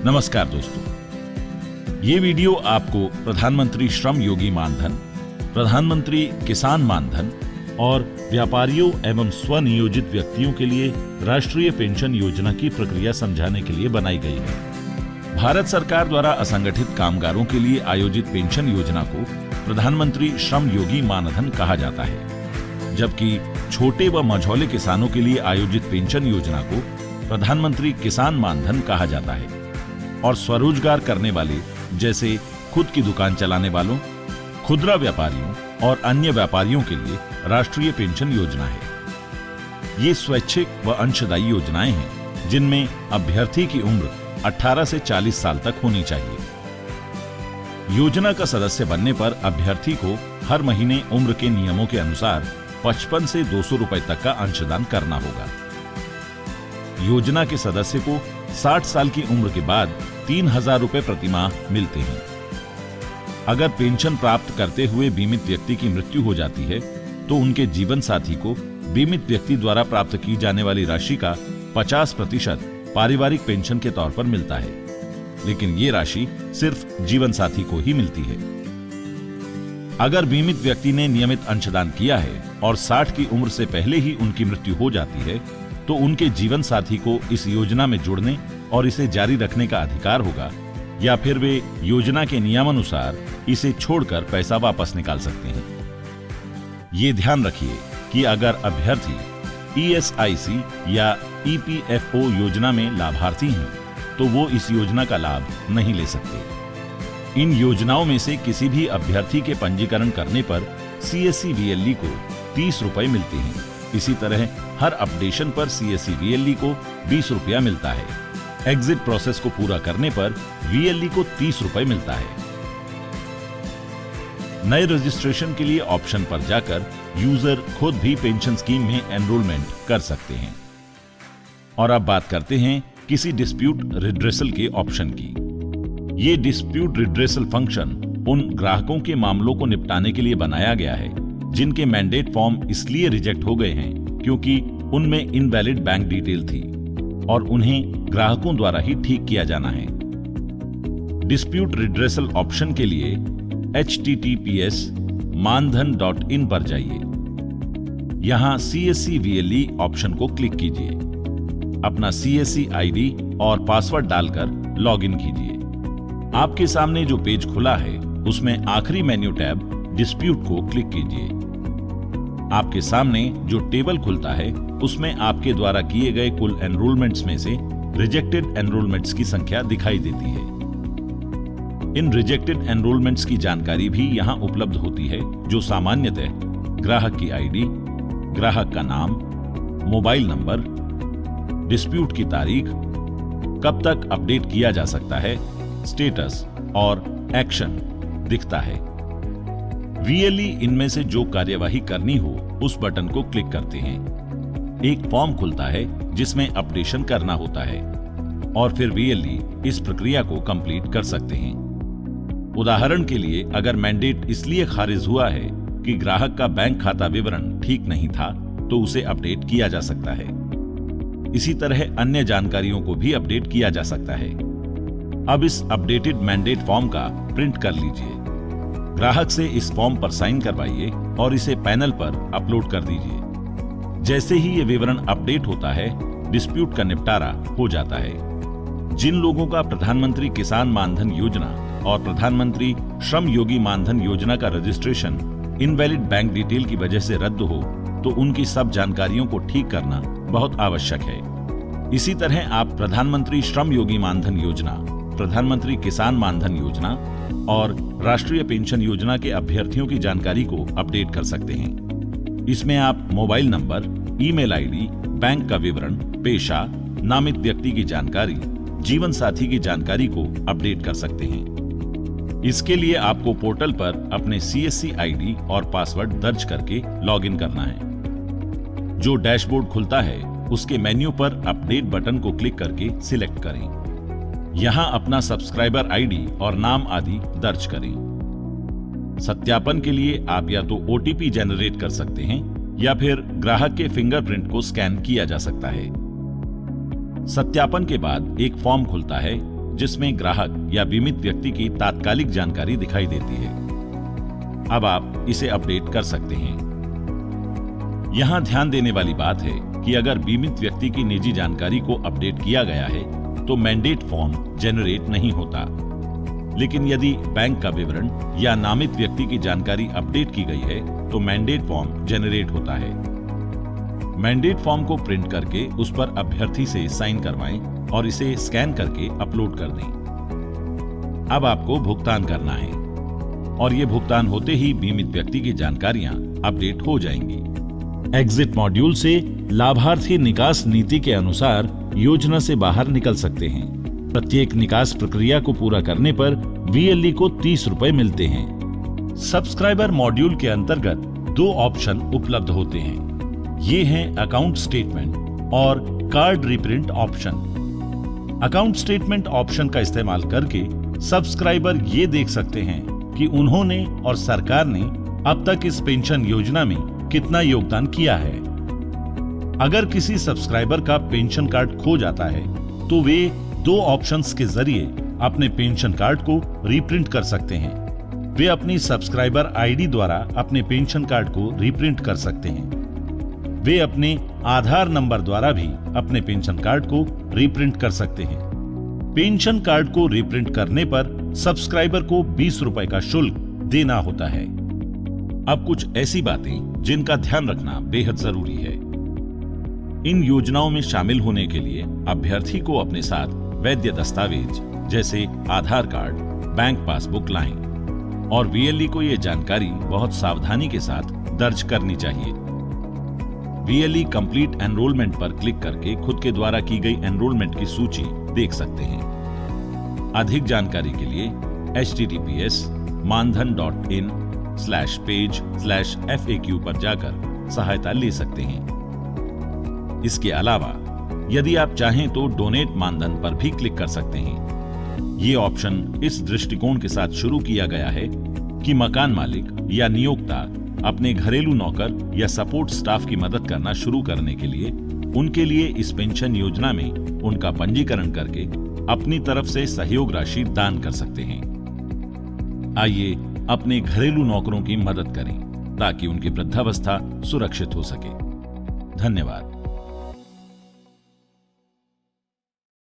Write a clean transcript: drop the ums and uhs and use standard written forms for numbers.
नमस्कार दोस्तों, ये वीडियो आपको प्रधानमंत्री श्रम योगी मानधन, प्रधानमंत्री किसान मानधन और व्यापारियों एवं स्वनियोजित व्यक्तियों के लिए राष्ट्रीय पेंशन योजना की प्रक्रिया समझाने के लिए बनाई गई है। भारत सरकार द्वारा असंगठित कामगारों के लिए आयोजित पेंशन योजना को प्रधानमंत्री श्रम योगी मानधन कहा जाता है, जबकि छोटे व मझौले किसानों के लिए आयोजित पेंशन योजना को प्रधानमंत्री किसान मानधन कहा जाता है और स्वरोजगार करने वाले जैसे खुद की दुकान चलाने वालों, खुदरा व्यापारियों और अन्य व्यापारियों के लिए राष्ट्रीय पेंशन योजना है। ये स्वैच्छिक व अंशदायी योजनाएं हैं जिनमें अभ्यर्थी की उम्र 18 से 40 साल तक होनी चाहिए। योजना का सदस्य बनने पर अभ्यर्थी को हर महीने उम्र के नियमों के अनुसार 55 से 200 रुपए तक का अंशदान करना होगा। योजना के सदस्य को 60 साल की उम्र के बाद 3000 रुपए प्रति माह मिलते हैं। अगर पेंशन प्राप्त करते हुए बीमित व्यक्ति की मृत्यु हो जाती है तो उनके जीवन साथी को बीमित व्यक्ति द्वारा प्राप्त की जाने वाली राशि का 50% पारिवारिक पेंशन के तौर पर मिलता है, लेकिन ये राशि सिर्फ जीवन साथी को ही मिलती है। अगर बीमित व्यक्ति ने नियमित अंशदान किया है और 60 की उम्र से पहले ही उनकी मृत्यु हो जाती है तो उनके जीवन साथी को इस योजना में जुड़ने और इसे जारी रखने का अधिकार होगा, या फिर वे योजना के नियमानुसार इसे छोड़कर पैसा वापस निकाल सकते हैं। ये ध्यान रखिए कि अगर अभ्यर्थी ESIC या EPFO योजना में लाभार्थी हैं तो वो इस योजना का लाभ नहीं ले सकते। इन योजनाओं में से किसी भी अभ्यर्थी के पंजीकरण करने पर CSC VLE को 30 रुपए मिलते हैं। इसी तरह हर अपडेशन पर CSC VLE को 20 रुपया मिलता है। एग्जिट प्रोसेस को पूरा करने पर VLE को 30 रुपए मिलता है। नए रजिस्ट्रेशन के लिए ऑप्शन पर जाकर यूजर खुद भी पेंशन स्कीम में एनरोलमेंट कर सकते हैं। और अब बात करते हैं किसी डिस्प्यूट रिड्रेसल के ऑप्शन की। ये डिस्प्यूट रिड्रेसल फंक्शन उन ग्राहकों के मामलों को निपटाने के लिए बनाया गया है जिनके मैंडेट फॉर्म इसलिए रिजेक्ट हो गए हैं क्योंकि उनमें इनवैलिड बैंक डिटेल थी और उन्हें ग्राहकों द्वारा ही ठीक किया जाना है। डिस्प्यूट रिड्रेसल ऑप्शन के लिए https://mandhan.in पर जाइए। यहां CSC VLE ऑप्शन को क्लिक कीजिए। अपना CSC ID और पासवर्ड डालकर लॉगिन कीजिए। आपके सामने जो पेज खुला है उसमें आखिरी मेन्यू टैब डिस्प्यूट को क्लिक कीजिए। आपके सामने जो टेबल खुलता है उसमें आपके द्वारा किए गए कुल एनरोलमेंट्स में से रिजेक्टेड एनरोलमेंट्स की संख्या दिखाई देती है। इन रिजेक्टेड एनरोलमेंट्स की जानकारी भी यहां उपलब्ध होती है, जो सामान्यतः ग्राहक की ID, ग्राहक का नाम, मोबाइल नंबर, डिस्प्यूट की तारीख, कब तक अपडेट किया जा सकता है, स्टेटस और एक्शन दिखता है। VLE इनमें से जो कार्यवाही करनी हो उस बटन को क्लिक करते हैं। एक फॉर्म खुलता है जिसमें अपडेशन करना होता है और फिर VLE इस प्रक्रिया को कंप्लीट कर सकते हैं। उदाहरण के लिए अगर मैंडेट इसलिए खारिज हुआ है कि ग्राहक का बैंक खाता विवरण ठीक नहीं था तो उसे अपडेट किया जा सकता है। इसी तरह अन्य जानकारियों को भी अपडेट किया जा सकता है। अब इस अपडेटेड मैंडेट फॉर्म का प्रिंट कर लीजिए। ग्राहक से इस फॉर्म पर साइन करवाइए और इसे पैनल पर अपलोड कर दीजिए। जैसे ही ये विवरण अपडेट होता है, डिस्प्यूट का निपटारा हो जाता है। जिन लोगों का प्रधानमंत्री किसान मानधन योजना और प्रधानमंत्री श्रम योगी मानधन योजना का रजिस्ट्रेशन इनवैलिड बैंक डिटेल की वजह से रद्द हो तो उनकी सब जानकारियों को ठीक करना बहुत आवश्यक है। इसी तरह आप प्रधानमंत्री श्रम योगी मानधन योजना, प्रधानमंत्री किसान मानधन योजना और राष्ट्रीय पेंशन योजना के अभ्यर्थियों की जानकारी को अपडेट कर सकते हैं। इसमें आप mobile number, email ID, bank का विवरण, पेशा, नामित व्यक्ति की जानकारी, जीवन साथी की जानकारी को अपडेट कर सकते हैं। इसके लिए आपको पोर्टल पर अपने CSC ID और पासवर्ड दर्ज करके लॉगिन करना है। जो डैशबोर्ड खुलता है उसके मेन्यू पर अपडेट बटन को क्लिक करके सिलेक्ट करें। यहां अपना सब्सक्राइबर ID और नाम आदि दर्ज करें। सत्यापन के लिए आप या तो OTP जनरेट कर सकते हैं या फिर ग्राहक के फिंगरप्रिंट को स्कैन किया जा सकता है। सत्यापन के बाद एक फॉर्म खुलता है जिसमें ग्राहक या बीमित व्यक्ति की तात्कालिक जानकारी दिखाई देती है। अब आप इसे अपडेट कर सकते हैं। यहां ध्यान देने वाली बात है कि अगर बीमित व्यक्ति की निजी जानकारी को अपडेट किया गया है तो मैंडेट फॉर्म जनरेट नहीं होता, लेकिन यदि बैंक का विवरण या नामित व्यक्ति की जानकारी अपडेट की गई है तो मैंडेट फॉर्म जनरेट होता है। मैंडेट फॉर्म को प्रिंट करके उस पर अभ्यर्थी से साइन करवाएं और इसे स्कैन करके अपलोड कर दें। अब आपको भुगतान करना है और ये भुगतान होते ही बीमित व्यक्ति की जानकारियां अपडेट हो जाएंगी। एग्जिट मॉड्यूल से लाभार्थी निकास नीति के अनुसार योजना से बाहर निकल सकते हैं। प्रत्येक निकास प्रक्रिया को पूरा करने पर वीएलई को 30 रुपए मिलते हैं। सब्सक्राइबर मॉड्यूल के अंतर्गत 2 ऑप्शन उपलब्ध होते हैं। ये हैं अकाउंट स्टेटमेंट और card reprint option. Account statement option का इस्तेमाल करके सब्सक्राइबर ये देख सकते हैं कि उन्होंने और सरकार ने अब तक इस पेंशन योजना में कितना योगदान किया है। अगर किसी सब्सक्राइबर का पेंशन कार्ड खो जाता है तो वे 2 ऑप्शंस के जरिए अपने पेंशन कार्ड को रीप्रिंट कर सकते हैं। वे अपनी सब्सक्राइबर आईडी द्वारा अपने पेंशन कार्ड को रीप्रिंट कर सकते हैं। वे अपने आधार नंबर द्वारा भी अपने पेंशन कार्ड को रीप्रिंट कर सकते हैं। पेंशन कार्ड को रीप्रिंट करने पर सब्सक्राइबर को 20 रुपए का शुल्क देना होता है। अब कुछ ऐसी बातें जिनका ध्यान रखना बेहद जरूरी है। इन योजनाओं में शामिल होने के लिए अभ्यर्थी को अपने साथ वैध दस्तावेज जैसे आधार कार्ड, बैंक पासबुक लाएं और वीएलई को यह जानकारी बहुत सावधानी के साथ दर्ज करनी चाहिए। वीएलई कंप्लीट एनरोलमेंट पर क्लिक करके खुद के द्वारा की गई एनरोलमेंट की सूची देख सकते हैं। अधिक जानकारी के लिए https://mandhan.in/page/FAQ पर जाकर सहायता ले सकते हैं। इसके अलावा यदि आप चाहें तो डोनेट मानधन पर भी क्लिक कर सकते हैं। ये ऑप्शन इस दृष्टिकोण के साथ शुरू किया गया है कि मकान मालिक या नियोक्ता अपने घरेलू नौकर या सपोर्ट स्टाफ की मदद करना शुरू करने के लिए उनके लिए इस पेंशन योजना में उनका पंजीकरण करके अपनी तरफ से सहयोग राशि दान कर सकते हैं। आइए अपने घरेलू नौकरों की मदद करें ताकि उनकी वृद्धावस्था सुरक्षित हो सके। धन्यवाद।